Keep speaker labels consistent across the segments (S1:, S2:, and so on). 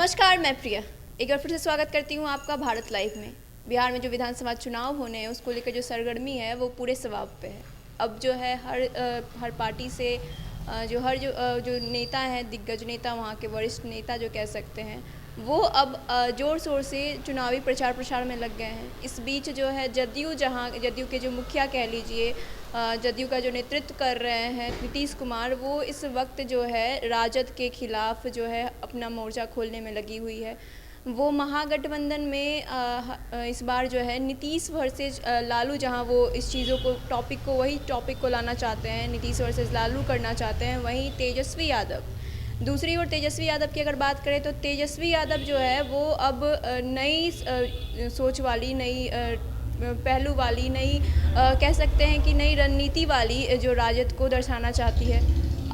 S1: नमस्कार, मैं प्रिया एक बार फिर से स्वागत करती हूँ आपका भारत लाइव में। बिहार में जो विधानसभा चुनाव होने हैं उसको लेकर जो सरगर्मी है वो पूरे सवाब पे है। अब जो है हर पार्टी से जो नेता हैं, दिग्गज नेता, वहाँ के वरिष्ठ नेता जो कह सकते हैं, वो अब ज़ोर शोर से चुनावी प्रचार प्रसार में लग गए हैं। इस बीच जो है जदयू के जो मुखिया कह लीजिए, जदयू का जो नेतृत्व कर रहे हैं नीतीश कुमार, वो इस वक्त जो है राजद के खिलाफ जो है अपना मोर्चा खोलने में लगी हुई है। वो महागठबंधन में इस बार जो है नीतीश वर्सेस लालू, जहां वो इस चीज़ों को वही टॉपिक को लाना चाहते हैं, नीतीश वर्सेस लालू करना चाहते हैं। वहीं तेजस्वी यादव, दूसरी ओर तेजस्वी यादव की अगर बात करें तो तेजस्वी यादव जो है वो अब नई सोच वाली, नई पहलू वाली, नई कह सकते हैं कि नई रणनीति वाली जो राजद को दर्शाना चाहती है।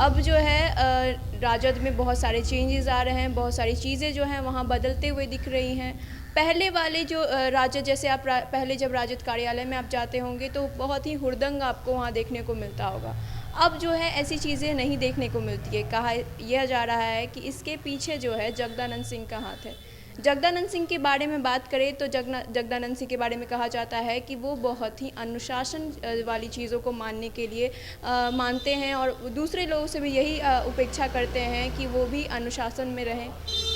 S1: अब जो है राजद में बहुत सारे चेंजेस आ रहे हैं, बहुत सारी चीज़ें जो हैं वहाँ बदलते हुए दिख रही हैं। पहले वाले जो राजद, जैसे आप पहले जब राजद कार्यालय में आप जाते होंगे तो बहुत ही हुड़दंग आपको वहाँ देखने को मिलता होगा। अब जो है ऐसी चीज़ें नहीं देखने को मिलती है। कहा यह जा रहा है कि इसके पीछे जो है जगदानंद सिंह का हाथ है। जगदानंद सिंह के बारे में बात करें तो जगदानंद सिंह के बारे में कहा जाता है कि वो बहुत ही अनुशासन वाली चीज़ों को मानने के लिए मानते हैं और दूसरे लोगों से भी यही उपेक्षा करते हैं कि वो भी अनुशासन में रहें।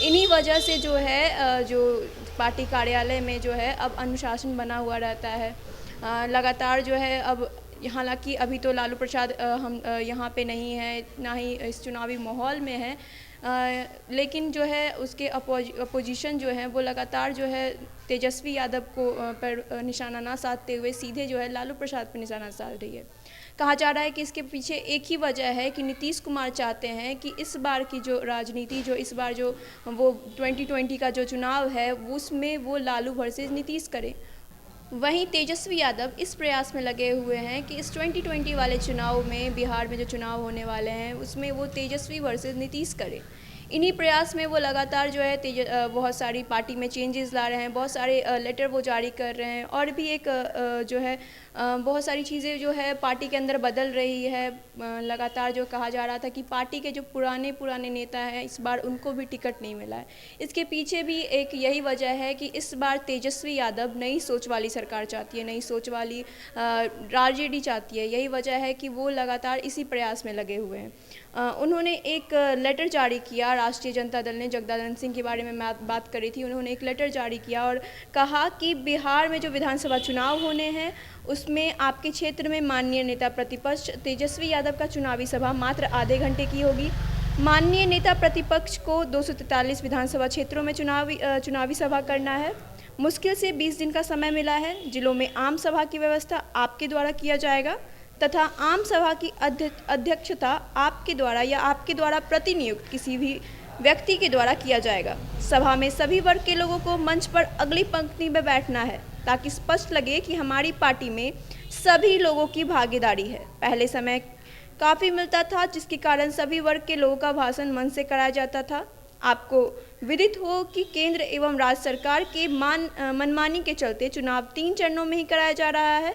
S1: इन्हीं वजह से जो है जो पार्टी कार्यालय में जो है अब अनुशासन बना हुआ रहता है। लगातार जो है अब, हालांकि अभी तो लालू प्रसाद हम यहाँ पे नहीं है, ना ही इस चुनावी माहौल में है, लेकिन जो है उसके अपोजिशन जो है वो लगातार जो है तेजस्वी यादव को पर निशाना ना साधते हुए सीधे जो है लालू प्रसाद पर निशाना साध रही है। कहा जा रहा है कि इसके पीछे एक ही वजह है कि नीतीश कुमार चाहते हैं कि इस बार की जो राजनीति, जो इस बार जो वो 2020 का जो चुनाव है उसमें वो लालू वर्सेस नीतीश करें। वहीं तेजस्वी यादव इस प्रयास में लगे हुए हैं कि इस 2020 वाले चुनाव में, बिहार में जो चुनाव होने वाले हैं उसमें वो तेजस्वी वर्सेस नीतीश करें। इन्हीं प्रयास में वो लगातार जो है बहुत सारी पार्टी में चेंजेस ला रहे हैं, बहुत सारे लेटर वो जारी कर रहे हैं और भी एक जो है बहुत सारी चीज़ें जो है पार्टी के अंदर बदल रही है। लगातार जो कहा जा रहा था कि पार्टी के जो पुराने नेता हैं इस बार उनको भी टिकट नहीं मिला है। इसके पीछे भी एक यही वजह है कि इस बार तेजस्वी यादव नई सोच वाली सरकार चाहती है, नई सोच वाली आरजेडी चाहती है। यही वजह है कि वो लगातार इसी प्रयास में लगे हुए हैं। उन्होंने एक लेटर जारी किया, राष्ट्रीय जनता दल ने, जगदानंद सिंह के बारे में मैं बात करी थी, उन्होंने एक लेटर जारी किया और कहा कि बिहार में जो विधानसभा चुनाव होने हैं उसमें आपके क्षेत्र में माननीय नेता प्रतिपक्ष तेजस्वी यादव का चुनावी सभा मात्र आधे घंटे की होगी। माननीय नेता प्रतिपक्ष को 243 विधानसभा क्षेत्रों में चुनावी सभा करना है। मुश्किल से 20 दिन का समय मिला है। जिलों में आम सभा की व्यवस्था आपके द्वारा किया जाएगा तथा आम सभा की अध्यक्षता आपके द्वारा या आपके द्वारा प्रतिनियुक्त किसी भी व्यक्ति के द्वारा किया जाएगा। सभा में सभी वर्ग के लोगों को मंच पर अगली पंक्ति में बैठना है ताकि स्पष्ट लगे कि हमारी पार्टी में सभी लोगों की भागीदारी है। पहले समय काफ़ी मिलता था जिसके कारण सभी वर्ग के लोगों का भाषण मंच से कराया जाता था। आपको विदित हो कि केंद्र एवं राज्य सरकार के मनमानी के चलते चुनाव 3 चरणों में ही कराया जा रहा है,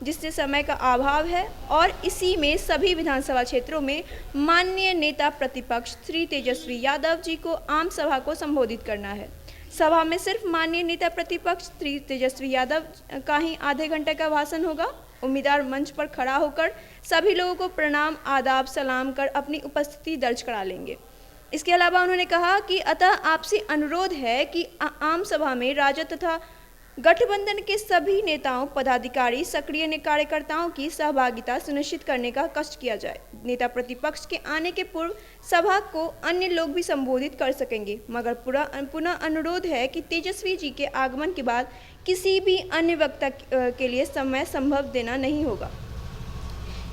S1: जिससे समय का अभाव है और इसी में सभी विधानसभा क्षेत्रों में माननीय नेता प्रतिपक्ष श्री तेजस्वी यादव जी को आम सभा को संबोधित करना है। सभा में सिर्फ माननीय नेता प्रतिपक्ष श्री तेजस्वी यादव का ही आधे घंटे का भाषण होगा। उम्मीदवार मंच पर खड़ा होकर सभी लोगों को प्रणाम, आदाब, सलाम कर अपनी उपस्थिति दर्ज करा लेंगे। इसके अलावा उन्होंने कहा कि अतः आपसे अनुरोध है कि आम सभा में राजद तथा गठबंधन के सभी नेताओं, पदाधिकारी, सक्रिय कार्यकर्ताओं की सहभागिता सुनिश्चित करने का कष्ट किया जाए। नेता प्रतिपक्ष के आने के पूर्व सभा को अन्य लोग भी संबोधित कर सकेंगे, मगर पुनः अनुरोध है कि तेजस्वी जी के आगमन के बाद किसी भी अन्य वक्ता के लिए समय संभव देना नहीं होगा।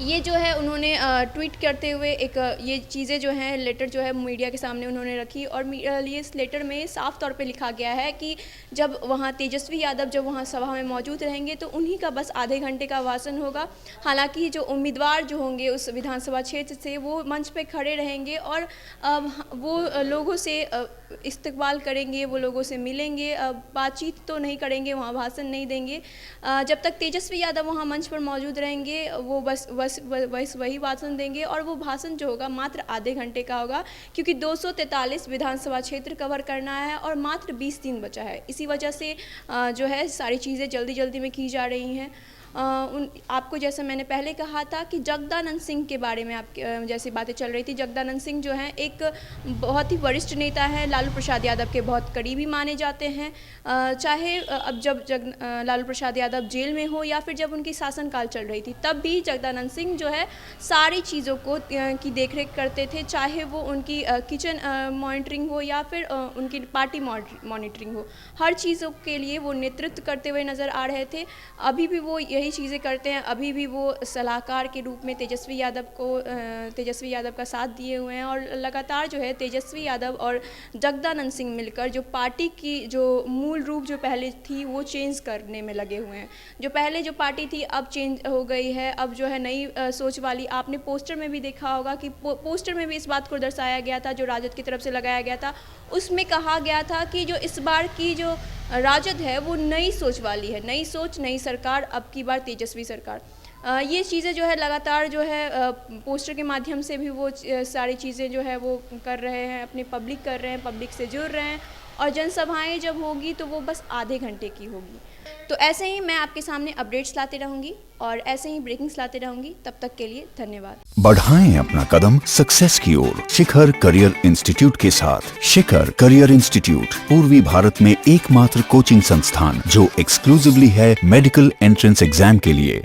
S1: ये जो है उन्होंने ट्वीट करते हुए एक ये चीज़ें जो हैं, लेटर जो है मीडिया के सामने उन्होंने रखी और ये इस लेटर में साफ तौर पे लिखा गया है कि जब वहाँ तेजस्वी यादव जब वहाँ सभा में मौजूद रहेंगे तो उन्हीं का बस आधे घंटे का भाषण होगा। हालांकि जो उम्मीदवार जो होंगे उस विधानसभा क्षेत्र से वो मंच पे खड़े रहेंगे और वो लोगों से इस्तकबाल करेंगे, वो लोगों से मिलेंगे, बातचीत तो नहीं करेंगे, वहाँ भाषण नहीं देंगे। जब तक तेजस्वी यादव वहाँ मंच पर मौजूद रहेंगे वो बस वही भाषण देंगे, और वो भाषण जो होगा मात्र आधे घंटे का होगा, क्योंकि 243 विधानसभा क्षेत्र कवर करना है और मात्र 20 दिन बचा है। इसी वजह से जो है सारी चीज़ें जल्दी जल्दी में की जा रही हैं। आपको जैसा मैंने पहले कहा था कि जगदानंद सिंह के बारे में आप जैसी बातें चल रही थी, जगदानंद सिंह जो हैं एक बहुत ही वरिष्ठ नेता हैं, लालू प्रसाद यादव के बहुत करीबी माने जाते हैं। चाहे अब जब लालू प्रसाद यादव जेल में हो या फिर जब उनकी शासनकाल चल रही थी, तब भी जगदानंद सिंह जो है सारी चीज़ों को की देखरेख करते थे, चाहे वो उनकी किचन मॉनिटरिंग हो या फिर उनकी पार्टी मॉनिटरिंग हो, हर चीज़ों के लिए वो नेतृत्व करते हुए नज़र आ रहे थे। अभी भी वो यही चीज़ें करते हैं, अभी भी वो सलाहकार के रूप में तेजस्वी यादव का साथ दिए हुए हैं, और लगातार जो है तेजस्वी यादव और जगदानंद सिंह मिलकर जो पार्टी की जो मूल रूप जो पहले थी वो चेंज करने में लगे हुए हैं। जो पहले जो पार्टी थी अब चेंज हो गई है, अब जो है नई सोच वाली। आपने पोस्टर में भी देखा होगा कि पोस्टर में भी इस बात को दर्शाया गया था, जो राजद की तरफ से लगाया गया था, उसमें कहा गया था कि जो इस बार की जो राजद है वो नई सोच वाली है, नई सोच नई सरकार, अब की बार तेजस्वी सरकार। ये चीज़ें जो है लगातार जो है पोस्टर के माध्यम से भी वो सारी चीज़ें जो है वो कर रहे हैं, अपनी पब्लिक कर रहे हैं, पब्लिक से जुड़ रहे हैं, और जनसभाएं जब होगी तो वो बस आधे घंटे की होगी। तो ऐसे ही मैं आपके सामने अपडेट्स लाते रहूँगी और ऐसे ही ब्रेकिंग्स लाते रहूँगी। तब तक के लिए धन्यवाद।
S2: बढ़ाएं अपना कदम सक्सेस की ओर शिखर करियर इंस्टीट्यूट के साथ। शिखर करियर इंस्टीट्यूट पूर्वी भारत में एकमात्र कोचिंग संस्थान जो एक्सक्लूसिवली है मेडिकल एंट्रेंस एग्जाम के लिए।